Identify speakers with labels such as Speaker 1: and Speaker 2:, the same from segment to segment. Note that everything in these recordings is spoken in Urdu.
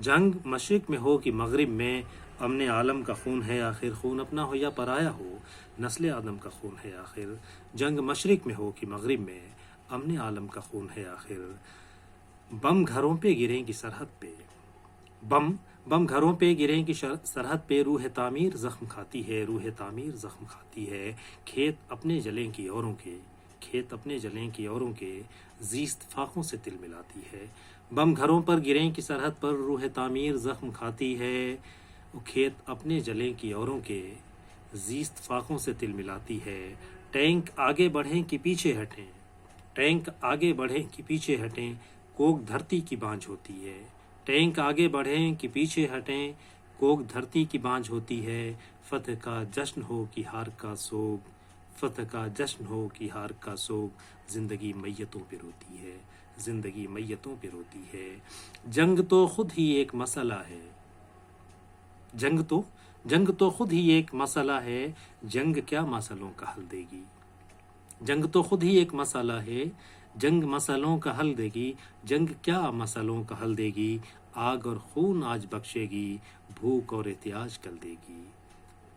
Speaker 1: جنگ مشرق میں ہو کہ مغرب میں، امن عالم کا خون ہے آخر، خون اپنا ہو یا پرایا ہو، نسل آدم کا خون ہے آخر۔ جنگ مشرق میں ہو کہ مغرب میں، امن عالم کا خون ہے آخر۔ بم گھروں پہ گریں کی سرحد پہ، بم گھروں پہ گریں کی سرحد پہ، روح تعمیر زخم کھاتی ہے، روح تعمیر زخم کھاتی ہے۔ کھیت اپنے جلیں کی اوروں کے، کھیت اپنے جلیں کی اوروں کے، زیست فاقوں سے تل ملاتی ہے۔ بم گھروں پر گریں کی سرحد پر، روح تعمیر زخم کھاتی ہے۔ کھیت اپنے جلیں کی اوروں کے، زیست فاقوں سے تل ملاتی ہے۔ ٹینک آگے بڑھیں کہ پیچھے ہٹیں، ٹینک آگے بڑھیں کہ پیچھے ہٹیں، کوک دھرتی کی بانجھ ہوتی ہے۔ ٹینک آگے بڑھیں کہ پیچھے ہٹیں، کوک دھرتی کی بانجھ ہوتی ہے۔ فتح کا جشن ہو کہ ہار کا سوگ، فتح کا جشن ہو کہ ہار کا سوگ، زندگی میتوں پہ روتی ہے، زندگی میتوں پہ روتی ہے۔ جنگ تو خود ہی ایک مسئلہ ہے، جنگ تو خود ہی ایک مسئلہ ہے، جنگ کیا مسئلوں کا حل دے گی، جنگ تو خود ہی ایک مسئلہ ہے، جنگ مسئلوں کا حل دے گی، جنگ کیا مسئلوں کا حل دے گی، آگ اور خون آج بخشے گی، بھوک اور احتیاج کل دے گی۔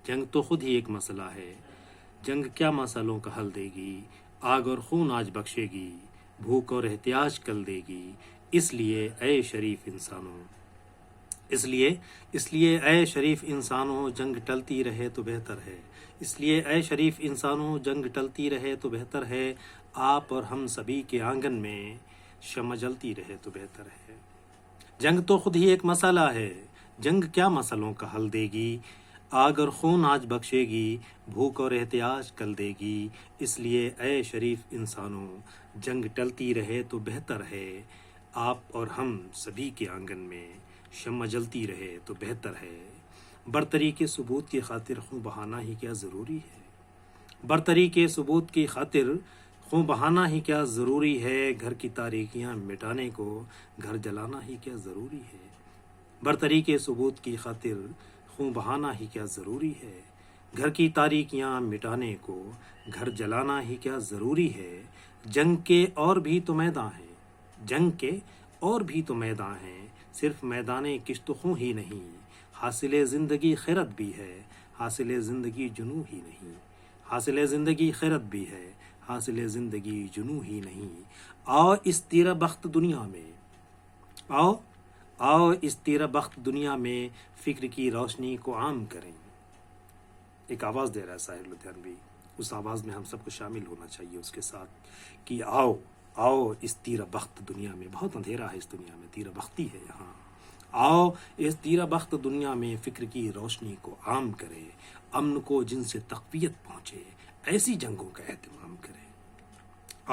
Speaker 1: جنگ تو خود ہی ایک مسئلہ ہے، جنگ کیا مسئلوں کا حل دے گی، آگ اور خون آج بخشے گی، بھوک اور احتیاج کل دے گی۔ اس لیے اے شریف انسانوں، اس لیے اے شریف انسانوں، جنگ ٹلتی رہے تو بہتر ہے، اس لیے اے شریف انسانوں، جنگ ٹلتی رہے تو بہتر ہے، آپ اور ہم سبھی کے آنگن میں شمع جلتی رہے تو بہتر ہے۔ جنگ تو خود ہی ایک مسئلہ ہے، جنگ کیا مسئلوں کا حل دے گی، آگ اور خون آج بخشے گی، بھوک اور احتیاج کل دے گی۔ اس لیے اے شریف انسانوں، جنگ ٹلتی رہے تو بہتر ہے، آپ اور ہم سبھی کے آنگن میں شمع جلتی رہے تو بہتر ہے۔ برتری کے ثبوت کی خاطر خون بہانا ہی کیا ضروری ہے، برتری کے ثبوت کی خاطر خون بہانا ہی کیا ضروری ہے، گھر کی تاریکیاں مٹانے کو گھر جلانا ہی کیا ضروری ہے، برتری کے ثبوت کی خاطر خون بہانا ہی کیا ضروری ہے، گھر کی تاریکیاں مٹانے کو گھر جلانا ہی کیا ضروری ہے۔ جنگ کے اور بھی تو میداں ہیں، جنگ کے اور بھی تو میداں ہیں، صرف میدان کشت خوں ہی نہیں، حاصل زندگی خیرت بھی ہے، حاصل زندگی جنوں ہی نہیں، حاصل زندگی خیرت بھی ہے، حاصل زندگی جنوں ہی نہیں۔ آؤ اس تیرہ بخت دنیا میں، آؤ اس تیرہ بخت دنیا میں، فکر کی روشنی کو عام کریں۔ ایک آواز دے رہا ہے ساحر لدھیانوی، اس آواز میں ہم سب کو شامل ہونا چاہیے اس کے ساتھ، کہ آؤ اس تیرہ بخت دنیا میں، بہت اندھیرا ہے اس دنیا میں، تیرہ بختی ہے یہاں، آؤ اس تیرہ بخت دنیا میں، فکر کی روشنی کو عام کرے، امن کو جن سے تقویت پہنچے، ایسی جنگوں کا اہتمام کرے۔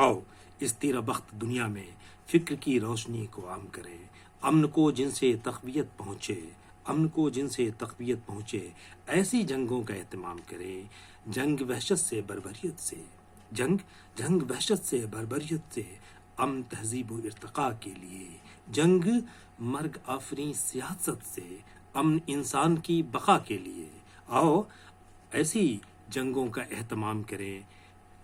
Speaker 1: آؤ اس تیرہ بخت دنیا میں، فکر کی روشنی کو عام کرے، امن کو جن سے تقویت پہنچے، امن کو جن سے تقویت پہنچے، ایسی جنگوں کا اہتمام کرے۔ جنگ وحشت سے بربریت سے، جنگ وحشت سے بربریت سے، امن تہذیب و ارتقاء کے لیے، جنگ مرگ آفریں سیاست سے، امن انسان کی بقا کے لیے۔ آؤ ایسی جنگوں کا اہتمام کریں،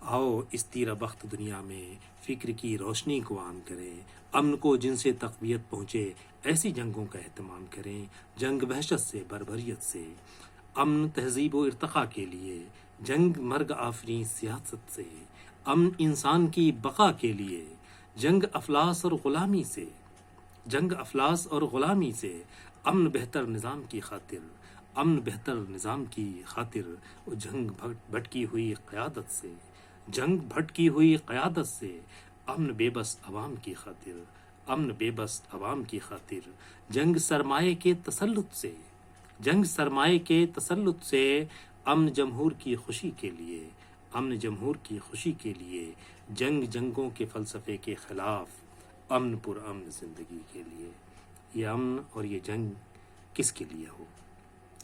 Speaker 1: آؤ اس تیرہ بخت دنیا میں، فکر کی روشنی کو عام کریں، امن کو جن سے تقویت پہنچے، ایسی جنگوں کا اہتمام کریں۔ جنگ وحشت سے بربریت سے، امن تہذیب و ارتقاء کے لیے، جنگ مرگ آفریں سیاست سے، امن انسان کی بقا کے لیے، جنگ افلاس اور غلامی سے، جنگ افلاس اور غلامی سے، امن بہتر نظام کی خاطر، امن بہتر نظام کی خاطر، جنگ بھٹکی ہوئی قیادت سے، جنگ بھٹکی ہوئی قیادت سے، امن بے بس عوام کی خاطر، امن بے بس عوام کی خاطر، جنگ سرمایہ کے تسلط سے، جنگ سرمایہ کے تسلط سے، امن جمہور کی خوشی کے لیے، امن جمہور کی خوشی کے لیے، جنگ جنگوں کے فلسفے کے خلاف، امن پر امن زندگی کے لیے۔ یہ امن اور یہ جنگ کس کے لیے ہو؟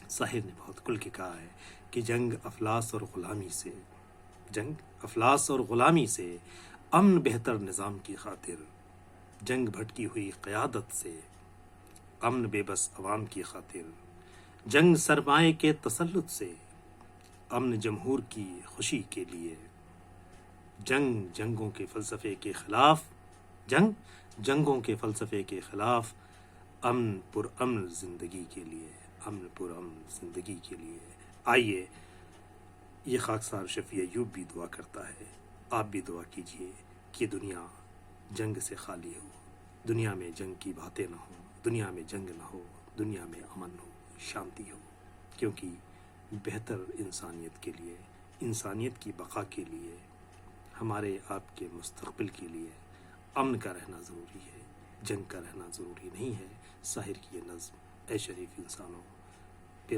Speaker 1: ساحر نے بہت کھل کے کہا ہے کہ جنگ افلاس اور غلامی سے، جنگ افلاس اور غلامی سے، امن بہتر نظام کی خاطر، جنگ بھٹکی ہوئی قیادت سے، امن بے بس عوام کی خاطر، جنگ سرمایہ کے تسلط سے، امن جمہور کی خوشی کے لیے، جنگ جنگوں کے فلسفے کے خلاف، جنگ جنگوں کے فلسفے کے خلاف، امن پرامن زندگی کے لیے، امن پرامن زندگی کے لیے آئیے، یہ خاکسار شفیع ایوب بھی دعا کرتا ہے، آپ بھی دعا کیجئے کہ دنیا جنگ سے خالی ہو، دنیا میں جنگ کی باتیں نہ ہوں، دنیا میں جنگ نہ ہو، دنیا میں امن ہو، شانتی ہو، کیونکہ بہتر انسانیت کے لیے، انسانیت کی بقا کے لیے، ہمارے آپ کے مستقبل کے لیے امن کا رہنا ضروری ہے، جنگ کا رہنا ضروری نہیں ہے۔ ساحر کی یہ نظم، اے شریف انسانوں۔ پھر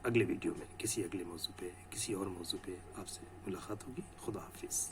Speaker 1: اگلے ویڈیو میں کسی اگلے موضوع پہ، کسی اور موضوع پہ آپ سے ملاقات ہوگی۔ خدا حافظ۔